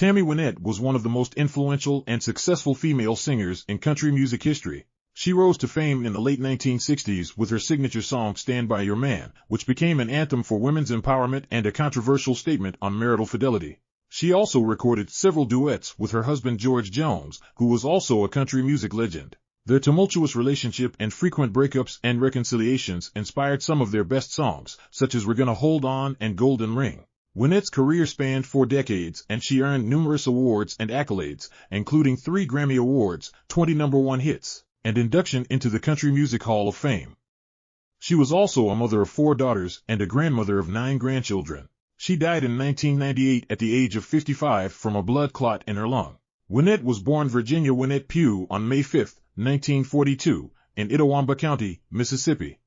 Tammy Wynette was one of the most influential and successful female singers in country music history. She rose to fame in the late 1960s with her signature song Stand By Your Man, which became an anthem for women's empowerment and a controversial statement on marital fidelity. She also recorded several duets with her husband George Jones, who was also a country music legend. Their tumultuous relationship and frequent breakups and reconciliations inspired some of their best songs, such as We're Gonna Hold On and Golden Ring. Wynette's career spanned 4 decades, and she earned numerous awards and accolades, including 3 Grammy Awards, 20 #1 hits, and induction into the Country Music Hall of Fame. She was also a mother of 4 daughters and a grandmother of 9 grandchildren. She died in 1998 at the age of 55 from a blood clot in her lung. Wynette was born Virginia Wynette Pugh on May 5, 1942, in Itawamba County, Mississippi.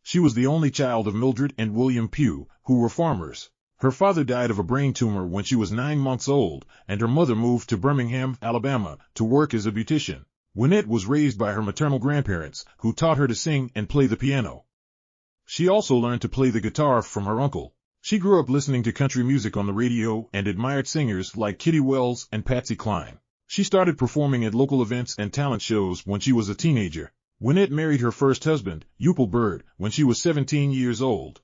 She was the only child of Mildred and William Pugh, who were farmers. Her father died of a brain tumor when she was 9 months old, and her mother moved to Birmingham, Alabama, to work as a beautician. Wynette was raised by her maternal grandparents, who taught her to sing and play the piano. She also learned to play the guitar from her uncle. She grew up listening to country music on the radio and admired singers like Kitty Wells and Patsy Cline. She started performing at local events and talent shows when she was a teenager. Wynette married her first husband, Upal Bird, when she was 17 years old.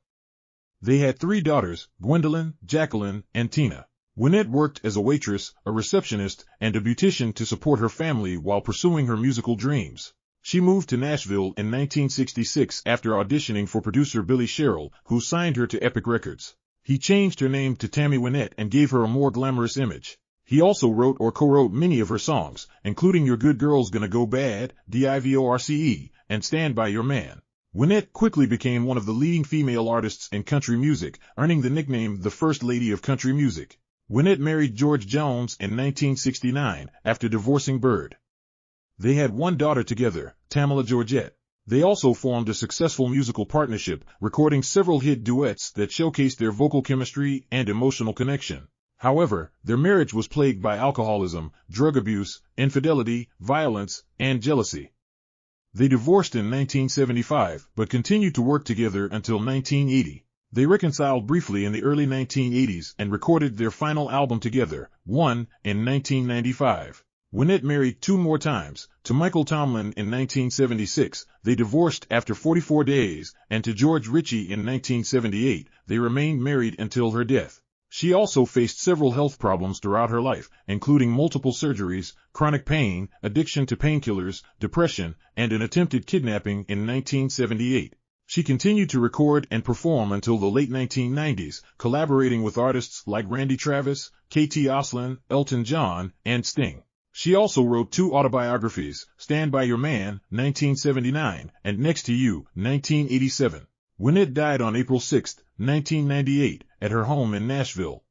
They had 3 daughters, Gwendolyn, Jacqueline, and Tina. Wynette worked as a waitress, a receptionist, and a beautician to support her family while pursuing her musical dreams. She moved to Nashville in 1966 after auditioning for producer Billy Sherrill, who signed her to Epic Records. He changed her name to Tammy Wynette and gave her a more glamorous image. He also wrote or co-wrote many of her songs, including Your Good Girl's Gonna Go Bad, Divorce, and Stand By Your Man. Wynette quickly became one of the leading female artists in country music, earning the nickname the First Lady of Country Music. Wynette married George Jones in 1969 after divorcing Bird. They had 1 daughter together, Tamala Georgette. They also formed a successful musical partnership, recording several hit duets that showcased their vocal chemistry and emotional connection. However, their marriage was plagued by alcoholism, drug abuse, infidelity, violence, and jealousy. They divorced in 1975, but continued to work together until 1980. They reconciled briefly in the early 1980s and recorded their final album together, One, in 1995. Wynette married 2 more times, to Michael Tomlin in 1976, they divorced after 44 days, and to George Ritchie in 1978, they remained married until her death. She also faced several health problems throughout her life, including multiple surgeries, chronic pain, addiction to painkillers, depression, and an attempted kidnapping in 1978. She continued to record and perform until the late 1990s, collaborating with artists like Randy Travis, KT Oslin, Elton John, and Sting. She also wrote 2 autobiographies, Stand By Your Man, 1979, and Next to You, 1987. Wynette died on April 6, 1998, at her home in Nashville.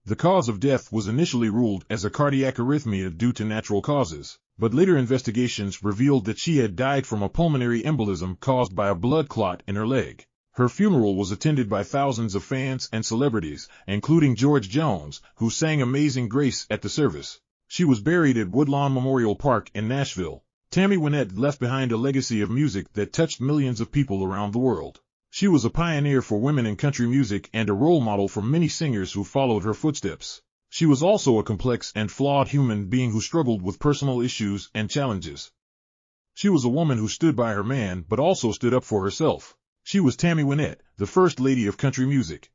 The cause of death was initially ruled as a cardiac arrhythmia due to natural causes, but later investigations revealed that she had died from a pulmonary embolism caused by a blood clot in her leg. Her funeral was attended by thousands of fans and celebrities, including George Jones, who sang Amazing Grace at the service. She was buried at Woodlawn Memorial Park in Nashville. Tammy Wynette left behind a legacy of music that touched millions of people around the world. She was a pioneer for women in country music and a role model for many singers who followed her footsteps. She was also a complex and flawed human being who struggled with personal issues and challenges. She was a woman who stood by her man but also stood up for herself. She was Tammy Wynette, the First Lady of Country Music.